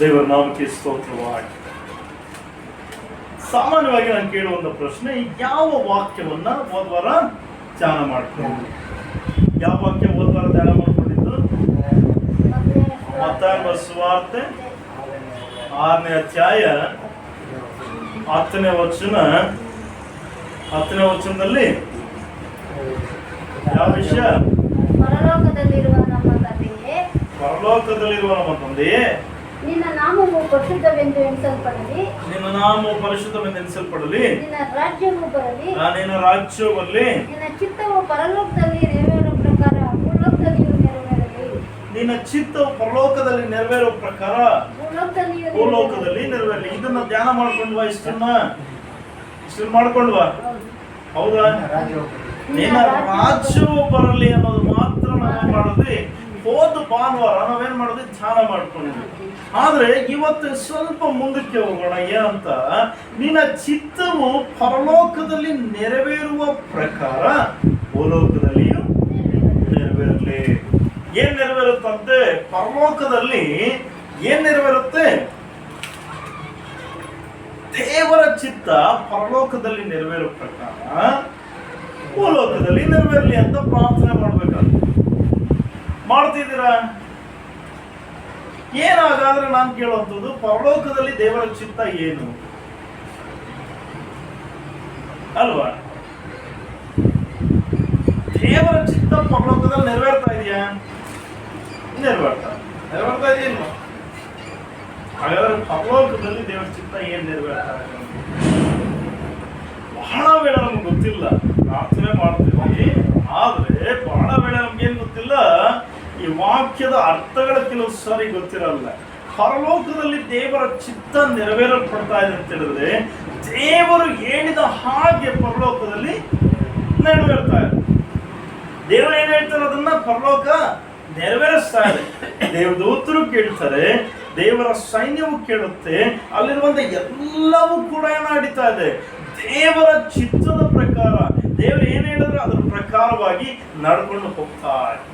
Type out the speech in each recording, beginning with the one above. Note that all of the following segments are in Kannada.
ದೇವರ ನಾಮಕ್ಕೆ ಸ್ತೋತ್ರವಾಗಲಿ. ಸಾಮಾನ್ಯವಾಗಿ ನಾನು ಕೇಳುವಂತ ಪ್ರಶ್ನೆ, ಯಾವ ವಾಕ್ಯವನ್ನ ಹೋದ್ವಾರ ಧ್ಯಾನ ಮಾಡ್ಕೊಂಡು, ಯಾವ ವಾಕ್ಯ ಹೋದ್ವಾರ ಧ್ಯಾನ ಮಾಡ್ಕೊಂಡಿದ್ದು? ಮತ್ತಾಯ ಸುವಾರ್ತೆ 6ನೇ ಅಧ್ಯಾಯ 10ನೇ ವಚನದಲ್ಲಿ ಯಾವ ವಿಷಯ? ಪರಲೋಕದಲ್ಲಿರುವ ನಮ್ಮ ತಂದೆಯೇ, ನಿನ್ನ ನಾಮವು ಪರಿಶುದ್ಧವೆಂದು ಎಣಿಸಲ್ಪಡಲಿ, ನಿನ್ನ ರಾಜ್ಯವು ಬರಲಿ, ನಿನ್ನ ರಾಜ್ಯವಲ್ಲಿ ನಿನ್ನ ಚಿತ್ತವು ಪರಲೋಕದಲ್ಲಿ ನೆರವೇರುವ ಪ್ರಕಾರ ಭೂಲೋಕದಲ್ಲಿಯೂ ನೆರವೇರಲಿ. ನಿನ್ನ ಚಿತ್ತವು ಪರಲೋಕದಲ್ಲಿ ನೆರವೇರುವ ಪ್ರಕಾರ ಭೂಲೋಕದಲ್ಲಿ ನೆರವೇರಲಿ. ಇದನ್ನ ಧ್ಯಾನ ಮಾಡ್ಕೊಂಡ್ವಾ? ಇಷ್ಟನ್ನ ಮಾಡ್ಕೊಂಡ್ವಾ? ಹೌದಾ? ನಿನ್ನ ರಾಜ್ಯವು ಬರಲಿ ಅನ್ನೋದು ಮಾತ್ರ ನಾವು ಮಾಡಿದ್ವಿ. ಹೋದ ಭಾನುವಾರ ನಾವೇನ್ ಮಾಡಿದ್ವಿ? ಧ್ಯಾನ ಮಾಡ್ಕೊಂಡಿದ್ವಿ. ಆದ್ರೆ ಇವತ್ತು ಸ್ವಲ್ಪ ಮುಂದಕ್ಕೆ ಹೋಗೋಣ. ಏನಂತ? ನಿನ್ನ ಚಿತ್ತವು ಪರಲೋಕದಲ್ಲಿ ನೆರವೇರುವ ಪ್ರಕಾರ ಭೂಲೋಕದಲ್ಲಿಯೂ ನೆರವೇರಲಿ. ಏನ್ ನೆರವೇರುತ್ತಂತೆ? ಪರಲೋಕದಲ್ಲಿ ಏನ್ ನೆರವೇರುತ್ತೆ? ದೇವರ ಚಿತ್ತ ಪರಲೋಕದಲ್ಲಿ ನೆರವೇರುವ ಪ್ರಕಾರ ಭೂಲೋಕದಲ್ಲಿ ನೆರವೇರಲಿ ಅಂತ ಪ್ರಾರ್ಥನೆ ಮಾಡ್ಬೇಕಂತ. ಮಾಡ್ತಿದ್ದೀರಾ? ಏನಾಗಾದ್ರೆ ನಾನು ಕೇಳುವಂಥದ್ದು, ಪರಲೋಕದಲ್ಲಿ ದೇವರ ಚಿತ್ತ ಏನು ಅಲ್ವಾ? ದೇವರ ಚಿತ್ತ ಪರಲೋಕದಲ್ಲಿ ನೆರವೇರ್ತಾ ಇದೆಯಾ? ನೆರವೇರ್ತಾ ಇದೆಯಾ? ಹಾಗಾದ್ರೆ ಪರಲೋಕದಲ್ಲಿ ದೇವರ ಚಿತ್ತ ಏನ್ ನೆರವೇರ್ತಾ ಇದೆ? ಬಹಳ ವೇಳೆ ನಮ್ಗೆ ಗೊತ್ತಿಲ್ಲ. ಪ್ರಾರ್ಥನೆ ಮಾಡ್ತೀವಿ, ಆದ್ರೆ ಬಹಳ ವೇಳೆ ನಮ್ಗೇನ್ ಗೊತ್ತಿಲ್ಲ, ಈ ವಾಕ್ಯದ ಅರ್ಥಗಳ ಕೆಲವು ಸಾರಿ ಗೊತ್ತಿರಲ್ಲ. ಪರಲೋಕದಲ್ಲಿ ದೇವರ ಚಿತ್ತ ನೆರವೇರಲ್ಪಡ್ತಾ ಇದೆ ಅಂತ ಹೇಳಿದ್ರೆ, ದೇವರು ಹೇಳಿದ ಹಾಗೆ ಪರಲೋಕದಲ್ಲಿ ನೆರವೇರ್ತಾ ಇದೆ. ದೇವರು ಏನ್ ಹೇಳ್ತಾರೆ ಅದನ್ನ ಪರಲೋಕ ನೆರವೇರಿಸ್ತಾ ಇದೆ. ದೇವದೂತರು ಕೇಳ್ತಾರೆ, ದೇವರ ಸೈನ್ಯವು ಕೇಳುತ್ತೆ, ಅಲ್ಲಿರುವಂತ ಎಲ್ಲವೂ ಕೂಡ ನಡೀತಾ ಇದೆ ದೇವರ ಚಿತ್ತದ ಪ್ರಕಾರ. ದೇವರು ಏನ್ ಹೇಳಿದ್ರೆ ಅದರ ಪ್ರಕಾರವಾಗಿ ನಡ್ಕೊಂಡು ಹೋಗ್ತಾ ಇದೆ.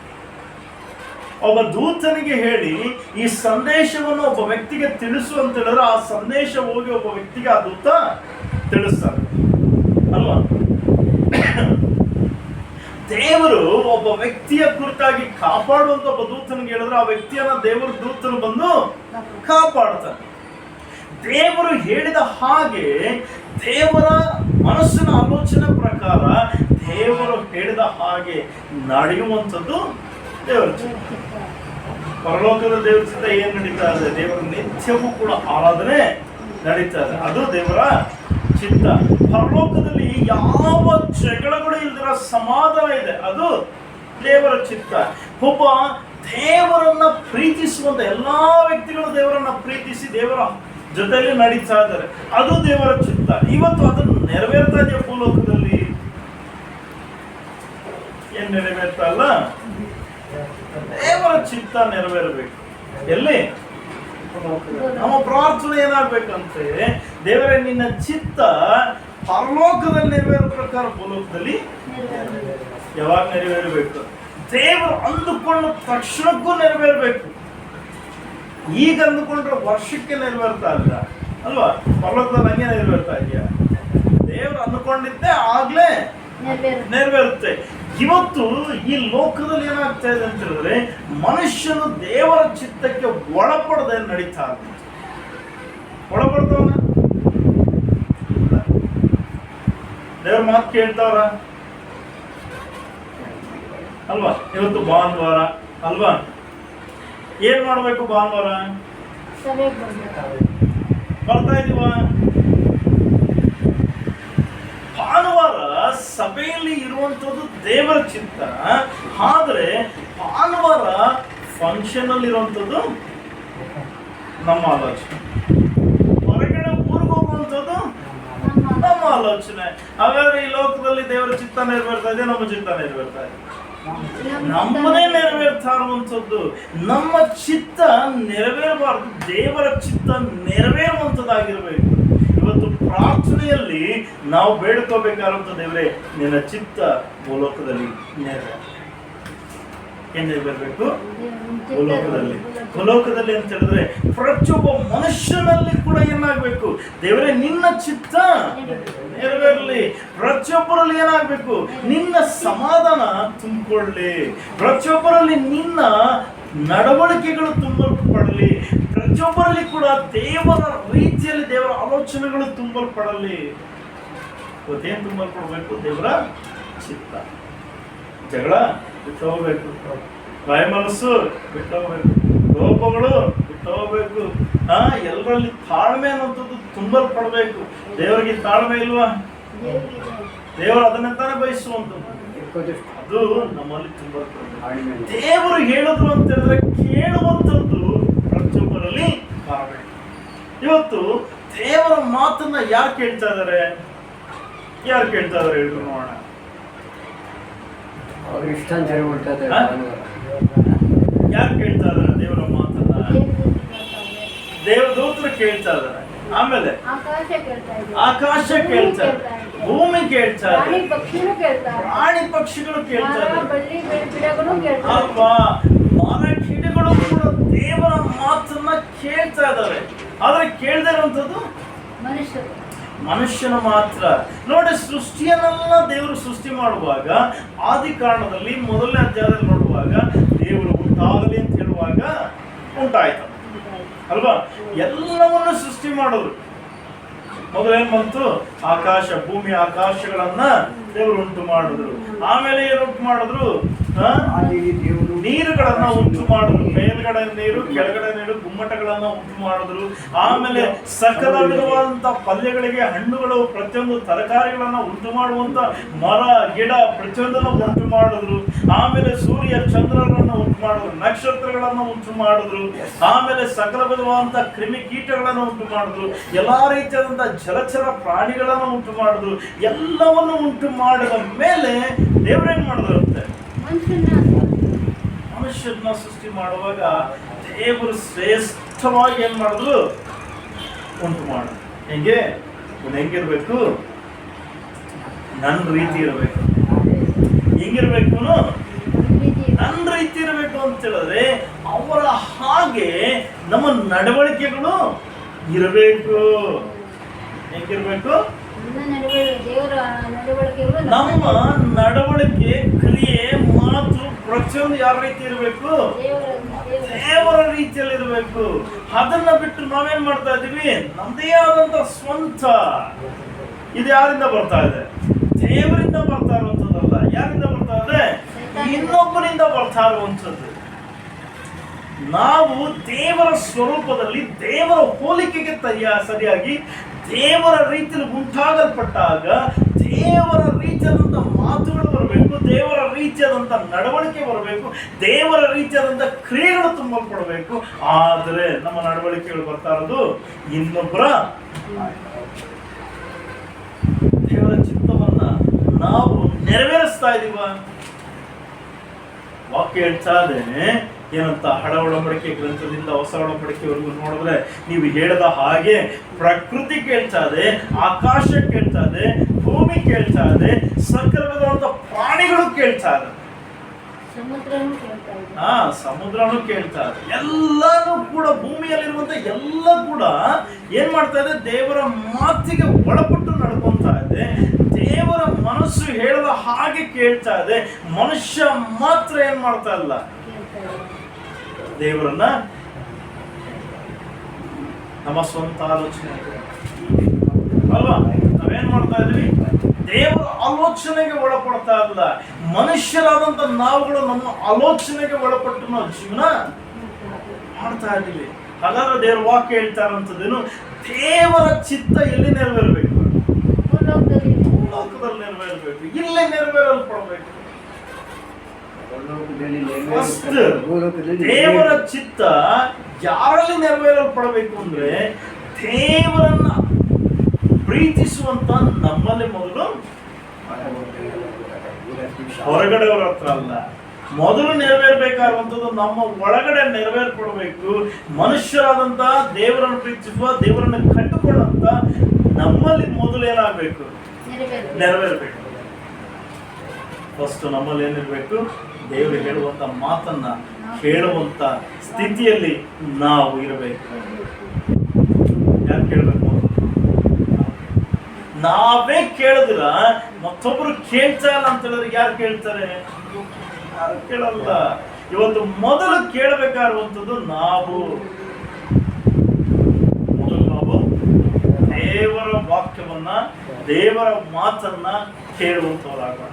ಒಬ್ಬ ದೂತನಿಗೆ ಹೇಳಿ ಈ ಸಂದೇಶವನ್ನು ಒಬ್ಬ ವ್ಯಕ್ತಿಗೆ ತಿಳಿಸು ಅಂತ ಹೇಳಿದ್ರೆ, ಆ ಸಂದೇಶ ಹೋಗಿ ಒಬ್ಬ ವ್ಯಕ್ತಿಗೆ ಆ ದೂತ ತಿಳಿಸ್ತಾರೆ ಅಲ್ವಾ? ದೇವರು ಒಬ್ಬ ವ್ಯಕ್ತಿಯ ಕುರಿತಾಗಿ ಕಾಪಾಡುವಂತ ಒಬ್ಬ ದೂತನಿಗೆ ಹೇಳಿದ್ರೆ, ಆ ವ್ಯಕ್ತಿಯನ್ನ ದೇವರ ದೂತನು ಬಂದು ಕಾಪಾಡ್ತಾನೆ. ದೇವರು ಹೇಳಿದ ಹಾಗೆ, ದೇವರ ಮನಸ್ಸಿನ ಆಲೋಚನೆ ಪ್ರಕಾರ ದೇವರು ಹೇಳಿದ ಹಾಗೆ ನಡೆಯುವಂಥದ್ದು ದೇವರ ಚಿತ್ತ. ಪರಲೋಕದ ದೇವರ ಚಿತ್ತ ಏನ್ ನಡೀತಾ ಇದೆ? ದೇವರ ನಿತ್ಯವೂ ಕೂಡ ಆರಾಧನೆ ನಡೀತಾ ಇದೆ. ಅದು ದೇವರ ಚಿತ್ತ. ಪರಲೋಕದಲ್ಲಿ ಯಾವ ಜಗಳಗಳು ಇಲ್ದಿರ ಸಮಾಧಾನ ಇದೆ, ಅದು ದೇವರ ಚಿತ್ತ. ಒಬ್ಬ ದೇವರನ್ನ ಪ್ರೀತಿಸುವಂತ ಎಲ್ಲಾ ವ್ಯಕ್ತಿಗಳು ದೇವರನ್ನ ಪ್ರೀತಿಸಿ ದೇವರ ಜೊತೆಯಲ್ಲಿ ನಡೀತಾ ಇದ್ದಾರೆ, ಅದು ದೇವರ ಚಿತ್ತ. ಇವತ್ತು ಅದನ್ನು ನೆರವೇರ್ತಾ ಇದೆಯಾ? ಭೂಲೋಕದಲ್ಲಿ ಏನ್ ನೆರವೇರ್ತಾ ಅಲ್ಲ? ದೇವರ ಚಿತ್ತ ನೆರವೇರಬೇಕು. ಎಲ್ಲಿ? ನಮ್ಮ ಪ್ರಾರ್ಥನೆ ಏನಾಗ್ಬೇಕಂತೆ? ದೇವರೇ, ನಿನ್ನ ಚಿತ್ತ ಪರಲೋಕದಲ್ಲಿ ನೆರವೇರೋ ಪ್ರಕಾರ ಭೂಲೋಕದಲ್ಲಿ ಯಾವಾಗ ನೆರವೇರಬೇಕು? ದೇವರು ಅಂದುಕೊಂಡ ತಕ್ಷಣಕ್ಕೂ ನೆರವೇರಬೇಕು. ಈಗ ಅಂದುಕೊಂಡ್ರೆ ವರ್ಷಕ್ಕೆ ನೆರವೇರ್ತಾ ಇಲ್ಲ ಅಲ್ವಾ? ಪರಲೋಕದಲ್ಲಿ ಹಂಗೆ ನೆರವೇರ್ತಾ ಇದೆಯಾ? ದೇವರು ಅಂದುಕೊಂಡಿದ್ದೆ ಆಗ್ಲೇ ನೆರವೇರುತ್ತೆ. ಇವತ್ತು ಈ ಲೋಕದಲ್ಲಿ ಏನಾಗ್ತಾ ಇದೆ ಅಂತ ಹೇಳಿದ್ರೆ, ಮನುಷ್ಯನು ದೇವರ ಚಿತ್ತಕ್ಕೆ ಒಳಪಡದೆ ನಡೀತಾ ಇರ್ತಾನೆ. ಒಳಪಡ್ತವನ? ದೇವ್ರ ಮಾತು ಕೇಳ್ತಾವ್ರ ಅಲ್ವಾ? ಇವತ್ತು ಭಾನುವಾರ ಅಲ್ವಾ? ಏನ್ ಮಾಡ್ಬೇಕು? ಭಾನುವಾರ ಬರ್ತಾ ಇದೀವ? ಭಾನುವಾರ ಸಭೆಯಲ್ಲಿ ಇರುವಂತದ್ದು ದೇವರ ಚಿತ್ತ. ಆದ್ರೆ ಭಾನುವಾರ ಫಂಕ್ಷನ್ ಅಲ್ಲಿ ಇರುವಂತದ್ದು ನಮ್ಮ ಆಲೋಚನೆ. ಹೊರಗಡೆ ಊರಿಗೆ ಹೋಗುವಂಥದ್ದು ನಮ್ಮ ಆಲೋಚನೆ. ಹಾಗಾದ್ರೆ ಈ ಲೋಕದಲ್ಲಿ ದೇವರ ಚಿತ್ತ ನೆರವೇರ್ತಾ ಇದೆ, ನಮ್ಮ ಚಿತ್ತ ನೆರವೇರ್ತಾ ಇದೆ? ನಮ್ಮನೇ ನೆರವೇರ್ತಾ ಇರುವಂಥದ್ದು. ನಮ್ಮ ಚಿತ್ತ ನೆರವೇರಬಾರ್ದು, ದೇವರ ಚಿತ್ತ ನೆರವೇರುವಂಥದ್ದಾಗಿರ್ಬೇಕು. ಇವತ್ತು ಪ್ರಾರ್ಥನೆಯಲ್ಲಿ ನಾವು ಬೇಡ್ಕೋಬೇಕಾದಂಥ, ದೇವರೇ ನಿನ್ನ ಚಿತ್ತ ಭೂಲೋಕದಲ್ಲಿ ನೆರವೇರ. ಏನ್ ನೆರವೇರ್ಬೇಕು? ಭೂಲೋಕದಲ್ಲಿ. ಭೂಲೋಕದಲ್ಲಿ ಅಂತ ಹೇಳಿದ್ರೆ ಪ್ರತಿಯೊಬ್ಬ ಮನುಷ್ಯನಲ್ಲಿ ಕೂಡ ಏನಾಗ್ಬೇಕು? ದೇವರೇ ನಿನ್ನ ಚಿತ್ತ ನೆರವೇರಲಿ. ಪ್ರತಿಯೊಬ್ಬರಲ್ಲಿ ಏನಾಗ್ಬೇಕು? ನಿನ್ನ ಸಮಾಧಾನ ತುಂಬಿಕೊಳ್ಳಿ. ಪ್ರತಿಯೊಬ್ಬರಲ್ಲಿ ನಿನ್ನ ನಡವಳಿಕೆಗಳು ತುಂಬಲ್ಪಡಲಿ. ಪ್ರತಿಯೊಬ್ಬರಲ್ಲಿ ಕೂಡ ದೇವರ ರೀತಿಯಲ್ಲಿ ದೇವರ ಆಲೋಚನೆಗಳು ತುಂಬಲ್ಪಡಲಿ. ಇವತ್ತೇನು ತುಂಬಲ್ಪಡಬೇಕು? ದೇವರ ಚಿತ್ತ. ಜಗಳ ಬಿಟ್ಟು ಹೋಗ್ಬೇಕು, ಬಾಯಿ ಮನಸ್ಸು ಬಿಟ್ಟು ಹೋಗ್ಬೇಕು, ಕೋಪಗಳು ಬಿಟ್ಟು ಹೋಗ್ಬೇಕು. ಎಲ್ಲರಲ್ಲಿ ತಾಳ್ಮೆ ಅನ್ನೋಂಥದ್ದು ತುಂಬಲ್ಪಡಬೇಕು. ದೇವರಿಗೆ ತಾಳ್ಮೆ ಇಲ್ವಾ? ದೇವರು ಅದನ್ನೆಂತಾನೆ ಬಯಸುವಂಥದ್ದು. ಅದು ನಮ್ಮಲ್ಲಿ ತುಂಬಲ್ಪಡಬೇಕು. ದೇವರು ಹೇಳಿದ್ರು ಅಂತ ಹೇಳಿದ್ರೆ ಕೇಳುವಂಥದ್ದು ಪ್ರತಿಯೊಬ್ಬರಲ್ಲಿ ಕಾರಣ. ಇವತ್ತು ದೇವರ ಮಾತನ್ನ ಯಾರು ಕೇಳ್ತಾ ಇದ್ದಾರೆ? ಯಾರು ಕೇಳ್ತಾ ಇದ್ದಾರೆ ಹೇಳಿದ್ರು ನೋಡೋಣ. ಯಾರು ಕೇಳ್ತಾ ಇದಾರೆ ದೇವರ ಮಾತನ್ನ? ದೇವದೂತರು ಕೇಳ್ತಾ ಇದಾರೆ. ಆಮೇಲೆ ಆಕಾಶ ಕೇಳ್ತಾ ಇದೆ, ಭೂಮಿ ಕೇಳ್ತಾ ಇದೆ, ಪ್ರಾಣಿ ಪಕ್ಷಿಗಳು ಕೇಳ್ತಾ ಇದ್ದಾರೆ. ಅಲ್ವಾ? ಮರ ಗಿಡಗಳು ಕೂಡ ದೇವರ ಮಾತನ್ನ ಕೇಳ್ತಾ ಇದ್ದಾರೆ. ಆದ್ರೆ ಕೇಳದೇ ಇರುವಂತದ್ದು ಮನುಷ್ಯನ ಮಾತ್ರ. ನೋಡಿ, ಸೃಷ್ಟಿಯನ್ನೆಲ್ಲ ದೇವರು ಸೃಷ್ಟಿ ಮಾಡುವಾಗ ಆದಿ ಕಾರಣದಲ್ಲಿ ಮೊದಲನೇ ಅಧ್ಯಾಯದಲ್ಲಿ ನೋಡುವಾಗ ದೇವರು ಉಂಟಾಗಲಿ ಅಂತ ಹೇಳುವಾಗ ಉಂಟಾಯ್ತು ಅಲ್ವಾ? ಎಲ್ಲವನ್ನು ಸೃಷ್ಟಿ ಮಾಡಿದ್ರು. ಮೊದಲೇನ್ ಬಂತು? ಆಕಾಶ, ಭೂಮಿ, ಆಕಾಶಗಳನ್ನ ದೇವರು ಉಂಟು ಮಾಡಿದ್ರು. ಆಮೇಲೆ ಏನು ಉಂಟು ಮಾಡಿದ್ರು? ನೀರುಗಳನ್ನ ಉಂಟು ಮಾಡಿದ್ರು. ಮೇಲ್ಗಡೆ ನೀರು, ಕೆಳಗಡೆ ನೀರು, ಗುಮ್ಮಟಗಳನ್ನ ಉಂಟು ಮಾಡಿದ್ರು. ಆಮೇಲೆ ಸಕಲ ವಿಧವಾದಂತ ಪಲ್ಯಗಳಿಗೆ ಹಣ್ಣುಗಳು, ಪ್ರತಿಯೊಂದು ತರಕಾರಿಗಳನ್ನ ಉಂಟು ಮಾಡುವಂತ ಮರ ಗಿಡ ಪ್ರತಿಯೊಂದನ್ನು ಉಂಟು ಮಾಡಿದ್ರು. ಆಮೇಲೆ ಸೂರ್ಯ ಚಂದ್ರರನ್ನ ಉಂಟು ಮಾಡಿದ್ರು, ನಕ್ಷತ್ರಗಳನ್ನ ಉಂಟು ಮಾಡಿದ್ರು. ಆಮೇಲೆ ಸಕಲ ವಿಧವಾದಂತ ಕ್ರಿಮಿ ಕೀಟಗಳನ್ನ ಉಂಟು ಮಾಡಿದ್ರು. ಎಲ್ಲಾ ರೀತಿಯಾದಂತ ಜಲಚರ ಪ್ರಾಣಿಗಳನ್ನ ಉಂಟು ಮಾಡಿದ್ರು. ಎಲ್ಲವನ್ನು ಉಂಟು ಮಾಡಿದ ಮೇಲೆ ದೇವರೇನ್ ಮಾಡಿದ್ರಂತೆ? ಮನುಷ್ಯನ ಸೃಷ್ಟಿ ಮಾಡುವಾಗ ದೇವರು ಶ್ರೇಷ್ಠವಾಗಿ ಏನ್ ಮಾಡಿದ್ರು? ಉಂಟು ಮಾಡಿದ್ರು. ಹೆಂಗಿರ್ಬೇಕು? ನನ್ನ ರೀತಿ ಇರಬೇಕು. ಹೆಂಗಿರ್ಬೇಕು? ನನ್ನ ರೀತಿ ಇರಬೇಕು ಅಂತ ಹೇಳಿದ್ರೆ ಅವರ ಹಾಗೆ ನಮ್ಮ ನಡವಳಿಕೆಗಳು ಇರಬೇಕು. ಹೆಂಗಿರ್ಬೇಕು? ನಮ್ಮ ನಡವಳಿಕೆ, ಕ್ರಿಯೆ, ಮಾತು ಪ್ರತಿಯೊಂದು ಯಾವ ರೀತಿ ಇರಬೇಕು? ದೇವರ ರೀತಿಯಲ್ಲಿ ಇರಬೇಕು. ಅದನ್ನ ಬಿಟ್ಟು ನಾವೇನ್ ಮಾಡ್ತಾ ಇದೀವಿ? ನಮ್ದೇ ಆದಂತ ಸ್ವಂತ. ಇದು ಯಾರಿಂದ ಬರ್ತಾ ಇದೆ? ದೇವರಿಂದ ಬರ್ತಾ ಇರುವಂತದ್ದಲ್ಲ. ಯಾರಿಂದ ಬರ್ತಾ ಇದೆ? ಇನ್ನೊಬ್ಬರಿಂದ ಬರ್ತಾ ಇರುವಂತದ್ದು. ನಾವು ದೇವರ ಸ್ವರೂಪದಲ್ಲಿ, ದೇವರ ಹೋಲಿಕೆಗೆ ಸರಿಯಾಗಿ ದೇವರ ರೀತಿಯಲ್ಲಿ ಉಂಟಾಗಲ್ಪಟ್ಟಾಗ ದೇವರ ರೀತಿಯಾದಂಥ ಮಾತುಗಳು ಬರಬೇಕು, ದೇವರ ರೀತಿಯಾದಂಥ ನಡವಳಿಕೆ ಬರಬೇಕು, ದೇವರ ರೀತಿಯಾದಂಥ ಕ್ರಿಯೆಗಳು ತುಂಬಲ್ಪಡಬೇಕು. ಆದರೆ ನಮ್ಮ ನಡವಳಿಕೆಗಳು ಬರ್ತಾ ಇರೋದು ಇನ್ನೊಬ್ಬರ. ದೇವರ ಚಿತ್ತವನ್ನ ನಾವು ನೆರವೇರಿಸ್ತಾ ಇದೀವ? ವಾಕ್ಯ ಹೇಳ್ತಾ ಇದ್ದೇನೆ ಏನಂತ? ಹಳ ಒಡಂಬಡಿಕೆ ಗ್ರಂಥದಿಂದ ಹೊಸ ಒಡಂಬಡಿಕೆವರೆಗೂ ನೋಡಿದ್ರೆ ನೀವು ಹೇಳಿದ ಹಾಗೆ ಪ್ರಕೃತಿ ಕೇಳ್ತಾ ಇದೆ, ಆಕಾಶ ಕೇಳ್ತಾ ಇದೆ, ಭೂಮಿ ಕೇಳ್ತಾ ಇದೆ, ಸಕಲವಾದಂತ ಪ್ರಾಣಿಗಳು ಕೇಳ್ತಾ ಇದೆ, ಸಮುದ್ರನು ಕೇಳ್ತಾ ಇದೆ. ಎಲ್ಲಾನು ಕೂಡ ಭೂಮಿಯಲ್ಲಿರುವಂತ ಎಲ್ಲ ಕೂಡ ಏನ್ ಮಾಡ್ತಾ ಇದೆ? ದೇವರ ಮಾತಿಗೆ ಒಳಪಟ್ಟು ನಡ್ಕೊಂತಾ ಇದೆ. ದೇವರ ಮನಸ್ಸು ಹೇಳದ ಹಾಗೆ ಕೇಳ್ತಾ ಇದೆ. ಮನುಷ್ಯ ಮಾತ್ರ ಏನ್ ಮಾಡ್ತಾ ಇಲ್ಲ? ದೇವರನ್ನ ನಮ್ಮ ಸ್ವಂತ ಆಲೋಚನೆ ಅಲ್ವಾ? ನಾವೇನ್ ಮಾಡ್ತಾ ಇದೀವಿ? ದೇವರ ಆಲೋಚನೆಗೆ ಒಳಪಡ್ತಾ ಇಲ್ಲ. ಮನುಷ್ಯರಾದಂತ ನಾವುಗಳು ನಮ್ಮ ಆಲೋಚನೆಗೆ ಒಳಪಟ್ಟು ನಾವು ಜೀವನ ಮಾಡ್ತಾ ಇದ್ದೀವಿ. ಹಾಗಾದ್ರೆ ದೇವರ ವಾಕ್ಯ ಹೇಳ್ತಾ ಇರುವಂತದ್ದೇನು? ದೇವರ ಚಿತ್ತ ಎಲ್ಲಿ ನೆರವೇರಬೇಕು? ಲೋಕದಲ್ಲಿ ನೆರವೇರಬೇಕು. ಇಲ್ಲೇ ನೆರವೇರಲ್ಪಡಬೇಕು. ದೇವರ ಚಿತ್ತ ಯಾರಲ್ಲಿ ನೆರವೇರಲ್ಪಡಬೇಕು ಅಂದ್ರೆ ದೇವರನ್ನ ಪ್ರೀತಿಸುವಂತ ನಮ್ಮಲ್ಲಿ ಮೊದಲು, ಹೊರಗಡೆಯವರ ಹತ್ರ ಅಲ್ಲ. ಮೊದಲು ನೆರವೇರ್ಬೇಕಾಗುವಂಥದ್ದು ನಮ್ಮ ಒಳಗಡೆ ನೆರವೇರ್ಪಡಬೇಕು. ಮನುಷ್ಯರಾದಂತ ದೇವರನ್ನು ಪ್ರೀತಿಸುವ, ದೇವರನ್ನು ಕಂಡುಕೊಳ್ಳುವಂತ ನಮ್ಮಲ್ಲಿ ಮೊದಲು ಏನಾಗಬೇಕು? ನೆರವೇರಬೇಕು. ಫಸ್ಟ್ ನಮ್ಮಲ್ಲಿ ಏನಿರಬೇಕು, ದೇವರು ಹೇಳುವಂತ ಮಾತನ್ನ ಕೇಳುವಂತ ಸ್ಥಿತಿಯಲ್ಲಿ ನಾವು ಇರಬೇಕು. ಯಾರು ಕೇಳಬೇಕು? ನಾವೇ ಕೇಳಿದ್ರ ಮತ್ತೊಬ್ರು ಕೇಳ್ತಾ ಇಲ್ಲ ಅಂತ ಹೇಳಿದ್ರೆ ಯಾರು ಕೇಳ್ತಾರೆ? ಯಾರು ಕೇಳಲ್ಲ. ಇವತ್ತು ಮೊದಲು ಕೇಳಬೇಕಾಗಿರುವಂಥದ್ದು ನಾವು ದೇವರ ವಾಕ್ಯವನ್ನ, ದೇವರ ಮಾತನ್ನ ಕೇಳುವಂತವರಾಗೋಣ.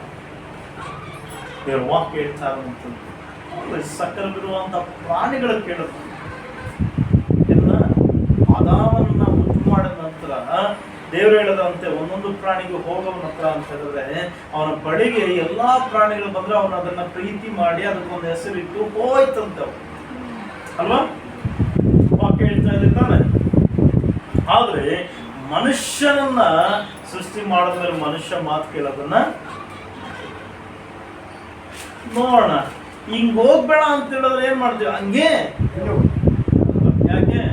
ದೇವರ ವಾಕ್ಯ ಹೇಳ್ತಾ ಇರುವಂಥದ್ದು ಸಕಲವಿರುವಂತ ಪ್ರಾಣಿಗಳು ಕೇಳುತ್ತೆ. ಆದಾಮನ್ನ ಉಂಟು ಮಾಡಿದ ನಂತರ ದೇವರು ಹೇಳದಂತೆ ಒಂದೊಂದು ಪ್ರಾಣಿಗೂ ಹೋಗವನ ಹತ್ರ ಅಂತ ಹೇಳಿದ್ರೆ ಅವನ ಬಳಿಗೆ ಎಲ್ಲಾ ಪ್ರಾಣಿಗಳು ಬಂದ್ರೆ ಅವನು ಅದನ್ನ ಪ್ರೀತಿ ಮಾಡಿ ಅದಕ್ಕೊಂದು ಹೆಸರಿಟ್ಟು ಹೋಯ್ತಂತೆ ಅಲ್ವಾ? ವಾಕ್ಯ ಹೇಳ್ತಾ ಇದೆ ತಾನೆ. ಆದ್ರೆ ಮನುಷ್ಯನನ್ನ ಸೃಷ್ಟಿ ಮಾಡಿದ್ಮೇಲೆ ಮನುಷ್ಯ ಮಾತು ಕೇಳೋದನ್ನ ನೋಡೋಣ. ಹಿಂಗ್ ಹೋಗ್ಬೇಡ ಅಂತ ಹೇಳಿದ್ರೆ ಏನ್ ಮಾಡ್ತೀವಿ? ಹಂಗೆ ಯಾಕೆ?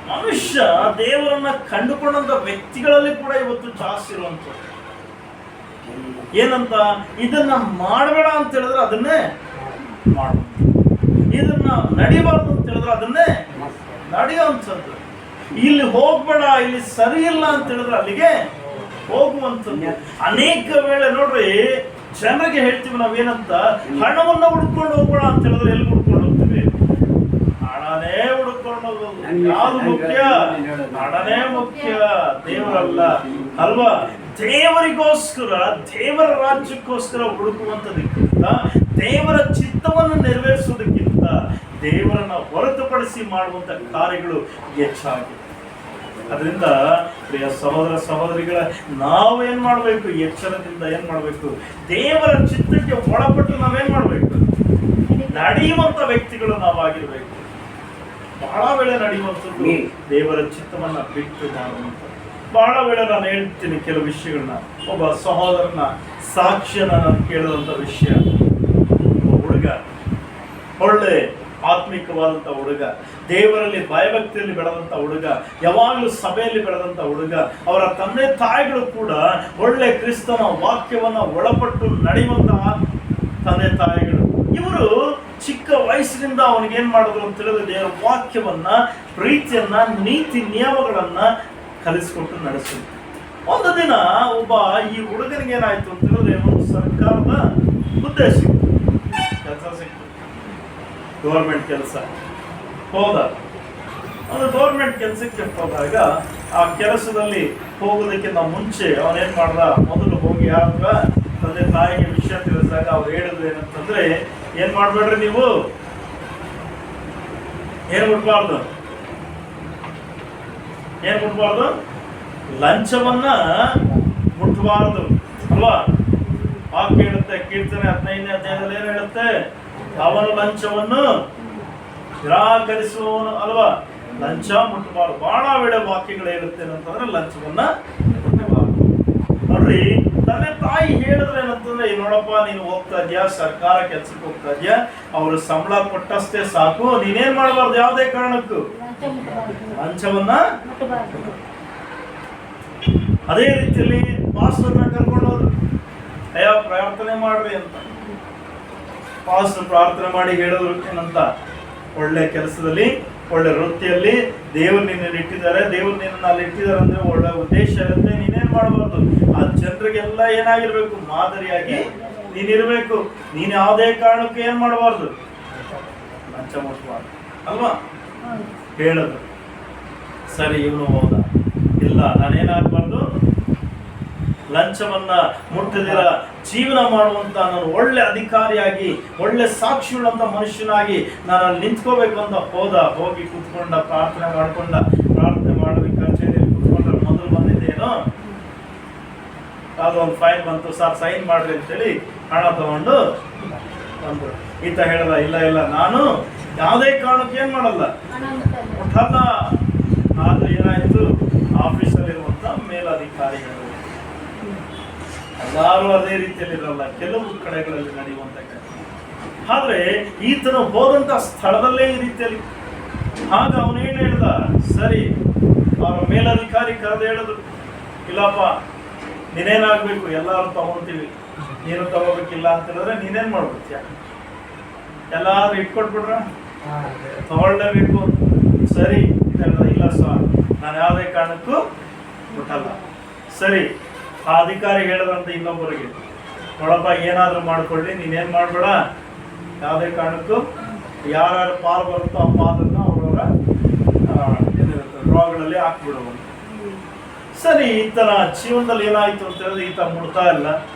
ಮನುಷ್ಯ ದೇವರನ್ನ ಕಂಡುಕೊಂಡಂತ ವ್ಯಕ್ತಿಗಳಲ್ಲಿ ಕೂಡ ಇವತ್ತು ಜಾಸ್ತಿ ಇರುವಂತ ಏನಂತ, ಇದನ್ನ ಮಾಡಬೇಡ ಅಂತ ಹೇಳಿದ್ರೆ ಅದನ್ನೇ ಮಾಡ, ಇದನ್ನ ನಡಿಬಾರ್ದು ಅಂತ ಹೇಳಿದ್ರೆ ಅದನ್ನೇ ನಡೆಯುವಂಥದ್ದು. ಇಲ್ಲಿ ಹೋಗ್ಬೇಡ, ಇಲ್ಲಿ ಸರಿ ಇಲ್ಲ ಅಂತ ಹೇಳಿದ್ರೆ ಅಲ್ಲಿಗೆ ಹೋಗುವಂಥದ್ದು. ಅನೇಕ ವೇಳೆ ನೋಡ್ರಿ, ಜನರಿಗೆ ಹೇಳ್ತೀವಿ ನಾವೇನಂತ, ಹಣವನ್ನ ಹುಡ್ಕೊಂಡು ಹೋಗ್ಬೇಡ ಅಂತ ಹೇಳಿದ್ರೆ ಎಲ್ಲಿ ಹುಡ್ಕೊಂಡು ಹೋಗ್ತೀವಿ? ಹಣನೇ ಹುಡ್ಕೊಂಡು ಹೋಗೋದು. ಯಾವ್ದು ಮುಖ್ಯ? ಹಣನೇ ಮುಖ್ಯ, ದೇವರಲ್ಲ ಅಲ್ವಾ? ದೇವರಿಗೋಸ್ಕರ, ದೇವರ ರಾಜ್ಯಕ್ಕೋಸ್ಕರ ಹುಡುಕುವಂಥದಕ್ಕಿಂತ, ದೇವರ ಚಿತ್ತವನ್ನು ನೆರವೇರಿಸುವುದಕ್ಕಿಂತ ದೇವರನ್ನ ಹೊರತುಪಡಿಸಿ ಮಾಡುವಂತ ಕಾರ್ಯಗಳು ಹೆಚ್ಚಾಗಿದೆ. ಅದರಿಂದ ಪ್ರಿಯ ಸಹೋದರ ಸಹೋದರಿಗಳ, ನಾವೇನ್ ಮಾಡ್ಬೇಕು? ಎಚ್ಚರದಿಂದ ಏನ್ ಮಾಡ್ಬೇಕು? ದೇವರ ಚಿತ್ತಕ್ಕೆ ಒಳಪಟ್ಟು ನಾವೇನ್ ಮಾಡ್ಬೇಕು? ನಡೆಯುವಂತ ವ್ಯಕ್ತಿಗಳು ನಾವಾಗಿರ್ಬೇಕು. ಬಹಳ ವೇಳೆ ನಡೆಯುವಂಥದ್ದು ದೇವರ ಚಿತ್ತವನ್ನ ಬಿಟ್ಟು ಮಾಡುವಂತ. ಬಹಳ ವೇಳೆ ನಾನು ಹೇಳ್ತೀನಿ ಕೆಲವು ವಿಷಯಗಳನ್ನ. ಒಬ್ಬ ಸಹೋದರನ ಸಾಕ್ಷ್ಯನ ನಾನು ಕೇಳಿದಂತ ವಿಷಯ. ಹುಡುಗ ಒಳ್ಳೆ ಆತ್ಮಿಕವಾದಂಥ ಹುಡುಗ, ದೇವರಲ್ಲಿ ಭಯಭಕ್ತಿಯಲ್ಲಿ ಬೆಳೆದಂಥ ಹುಡುಗ, ಯಾವಾಗಲೂ ಸಭೆಯಲ್ಲಿ ಬೆಳೆದಂಥ ಹುಡುಗ. ಅವರ ತಂದೆ ತಾಯಿಗಳು ಕೂಡ ಒಳ್ಳೆ ಕ್ರಿಸ್ತನ ವಾಕ್ಯವನ್ನ ಒಳಪಟ್ಟು ನಡೆಯುವಂತಹ ತಂದೆ ತಾಯಿಗಳು. ಇವರು ಚಿಕ್ಕ ವಯಸ್ಸಿನಿಂದ ಅವನಿಗೆ ಏನ್ ಮಾಡಿದ್ರು ಅಂತ ಹೇಳಿದ್ರೆ ದೇವರ ವಾಕ್ಯವನ್ನ, ಪ್ರೀತಿಯನ್ನ, ನೀತಿ ನಿಯಮಗಳನ್ನ ಕಲಿಸ್ಕೊಟ್ಟು ನಡೆಸಿದ್ರು. ಒಂದು ದಿನ ಒಬ್ಬ ಈ ಹುಡುಗನಿಗೆ ಏನಾಯ್ತು ಅಂತ ಹೇಳಿದ್ರೆ ಒಂದು ಸರ್ಕಾರದ ಹುದ್ದೆ ಸಿಕ್ತು, ಕೆಲಸ ಸಿಕ್ತು, ಗೌರ್ಮೆಂಟ್ ಕೆಲಸ. ಹೋದ, ಒಂದು ಗೌರ್ಮೆಂಟ್ ಕೆಲಸಕ್ಕೆ ಹೋದಾಗ ಆ ಕೆಲಸದಲ್ಲಿ ಹೋಗೋದಕ್ಕಿಂತ ಮುಂಚೆ ಅವನೇನ್ ಮಾಡ್ದ, ಮೊದಲು ಹೋಗಿ ಯಾರ ತಂದೆ ತಾಯಿಗೆ ವಿಷಯ ತಿಳಿಸಿದಾಗ ಅವ್ರು ಹೇಳಿದ್ರು ಏನಂತಂದ್ರೆ, ಏನ್ ಮಾಡ್ಬೇಡ್ರಿ ನೀವು, ಏನ್ ಮುಟ್ಬಾರ್ದು, ಏನ್ ಮುಟ್ಬಾರ್ದು, ಲಂಚವನ್ನ ಮುಟ್ಬಾರ್ದು ಅಲ್ವಾ? ವಾಕ್ಯ ಹೇಳುತ್ತೆ, ಕೀರ್ತನೆ 15ನೇ ಅಧ್ಯಾಯದಲ್ಲಿ ಏನ್ ಹೇಳುತ್ತೆ? ಅವನು ಲಂಚವನ್ನು ನಿರಾಕರಿಸುವವನು ಅಲ್ವಾ? ಲಂಚ ಮುಟ್ಟಬಾರ್ದು. ಬಹಳ ವೇಳೆ ವಾಕ್ಯಗಳು ಹೇಳುತ್ತೆ ಅಂತಂದ್ರೆ ಲಂಚವನ್ನ ಮುಟ್ಟಬಾರ್ದು. ನೋಡ್ರಿ, ತಂದೆ ತಾಯಿ ಹೇಳಿದ್ರೆ ಏನಂತಂದ್ರೆ, ನೋಡಪ್ಪ ನೀನು ಹೋಗ್ತಾ ಇದ್ಯಾ, ಸರ್ಕಾರ ಕೆಲ್ಸಕ್ಕೆ ಹೋಗ್ತಾ ಇದ್ಯಾ, ಅವ್ರು ಸಂಬಳ ಕೊಟ್ಟಷ್ಟೇ ಸಾಕು, ನೀನೇನ್ ಮಾಡಬಾರ್ದು, ಯಾವುದೇ ಕಾರಣಕ್ಕೂ ಲಂಚವನ್ನ. ಅದೇ ರೀತಿಯಲ್ಲಿ ಪಾಸ್ಟರ್ನ ಕರ್ಕೊಂಡು ಹೋದ್ರು, ಅಯ್ಯ ಪ್ರಾರ್ಥನೆ ಮಾಡ್ರಿ ಅಂತ. ಪಾಸ್ಟರ್ ಪ್ರಾರ್ಥನೆ ಮಾಡಿ ಹೇಳಿದ್ರು ಏನಂತ, ಒಳ್ಳೆ ಕೆಲಸದಲ್ಲಿ, ಒಳ್ಳೆ ವೃತ್ತಿಯಲ್ಲಿ ದೇವರು ನಿನ್ನನ್ನು ಇಟ್ಟಿದ್ದಾರೆ, ದೇವರು ನಿನ್ನನ್ನು ಅಲ್ಲಿ ಇಟ್ಟಿದ್ದಾರೆ ಅಂದ್ರೆ ಒಳ್ಳೆ ಉದ್ದೇಶ ಇರುತ್ತೆ. ನೀನೇನ್ ಮಾಡಬಾರ್ದು, ಆ ಜನರಿಗೆಲ್ಲ ಏನಾಗಿರ್ಬೇಕು, ಮಾದರಿಯಾಗಿ ನೀನಿರ್ಬೇಕು. ನೀನ್ ಯಾವುದೇ ಕಾರಣಕ್ಕೂ ಏನ್ ಮಾಡಬಾರ್ದು, ಲಂಚ ಮುಟ್ಟಬಾರ್ದು ಅಲ್ವಾ ಹೇಳಿದ್ರು. ಸರಿ, ಇವನು ಹೋದ, ಇಲ್ಲ ನಾನೇನಾಗಬಾರ್ದು, ಲಂಚವನ್ನ ಮುಟ್ಟದಿರ ಜೀವನ ಮಾಡುವಂತ ನಾನು ಒಳ್ಳೆ ಅಧಿಕಾರಿಯಾಗಿ, ಒಳ್ಳೆ ಸಾಕ್ಷಿಯುಳ್ಳಂತ ಮನುಷ್ಯನಾಗಿ ನಾನು ಅಲ್ಲಿ ನಿಂತ್ಕೋಬೇಕು ಅಂತ ಹೋದ. ಹೋಗಿ ಕುತ್ಕೊಂಡ, ಪ್ರಾರ್ಥನೆ ಮಾಡ್ಕೊಂಡ. ಪ್ರಾರ್ಥನೆ ಮಾಡೋದಕ್ಕೆ ಕಚೇರಿಯಲ್ಲಿ ಕುತ್ಕೊಂಡ್ರೆ ಮೊದಲು ಬಂದಿದ್ದೇನೋ ಯಾವುದೋ ಒಂದು ಫೈಲ್ ಬಂತು, ಸರ್ ಸೈನ್ ಮಾಡ್ರಿ ಅಂತೇಳಿ ಹಣ ತಗೊಂಡು ಬಂದ್ರು. ಈತ ಹೇಳ್ದ, ಇಲ್ಲ ಇಲ್ಲ ನಾನು ಯಾವುದೇ ಕಾರಣಕ್ಕೆ ಏನ್ ಮಾಡಲ್ಲ, ಮುಟ್ಟಲ್ಲ. ಆದ್ರೆ ಏನಾಯ್ತು, ಆಫೀಸಲ್ಲಿರುವಂತ ಮೇಲಧಿಕಾರಿಗಳು ಎಲ್ಲಾರು ಅದೇ ರೀತಿಯಲ್ಲಿ ಇರಲ್ಲ, ಕೆಲವು ಕಡೆಗಳಲ್ಲಿ ನಡೆಯುವಂತ. ಆದ್ರೆ ಈತನು ಹೋದಂತ ಸ್ಥಳದಲ್ಲೇ ಈ ರೀತಿಯಲ್ಲಿ. ಆಗ ಅವನೇನ್ ಹೇಳ್ದ, ಸರಿ, ಅವರ ಮೇಲಧಿಕಾರಿ ಕರೆದು ಹೇಳಿದ್ರು, ಇಲ್ಲಪ್ಪ ನೀನೇನಾಗಬೇಕು, ಎಲ್ಲರೂ ತಗೊಂತೀವಿ, ನೀನು ತಗೋಬೇಕಿಲ್ಲ ಅಂತ ಹೇಳಿದ್ರೆ ನೀನೇನು ಮಾಡ್ಬಿಡ್ತೀಯ? ಎಲ್ಲಾದ್ರೂ ಇಟ್ಕೊಟ್ಬಿಟ್ರ ತಗೊಳ್ಳೇಬೇಕು. ಸರಿ ಇಲ್ಲ ಸರ್, ನಾನು ಯಾವುದೇ ಕಾರಣಕ್ಕೂ ಬಿಟ್ಟಲ್ಲ. ಸರಿ, ಆ ಅಧಿಕಾರಿ ಹೇಳಿದ್ರಂತ ಇನ್ನೊಬ್ಬರಿಗೆ, ನೋಡಪ್ಪ ಏನಾದರೂ ಮಾಡ್ಕೊಳ್ಳಿ, ನೀನೇನು ಮಾಡಬೇಡ, ಯಾವುದೇ ಕಾರಣಕ್ಕೂ ಯಾರ್ಯಾರು ಪಾಲು ಬರುತ್ತೋ ಆ ಪಾಲನ್ನು ಅವರವರ ಡ್ರಾಗಳಲ್ಲಿ ಹಾಕ್ಬಿಡುವಂತ. ಸರಿ, ಈತನ ಜೀವನದಲ್ಲಿ ಏನಾಯ್ತು ಅಂತ ಹೇಳಿದ್ರೆ ಈತ ಮುಡ್ತಾ ಇಲ್ಲ.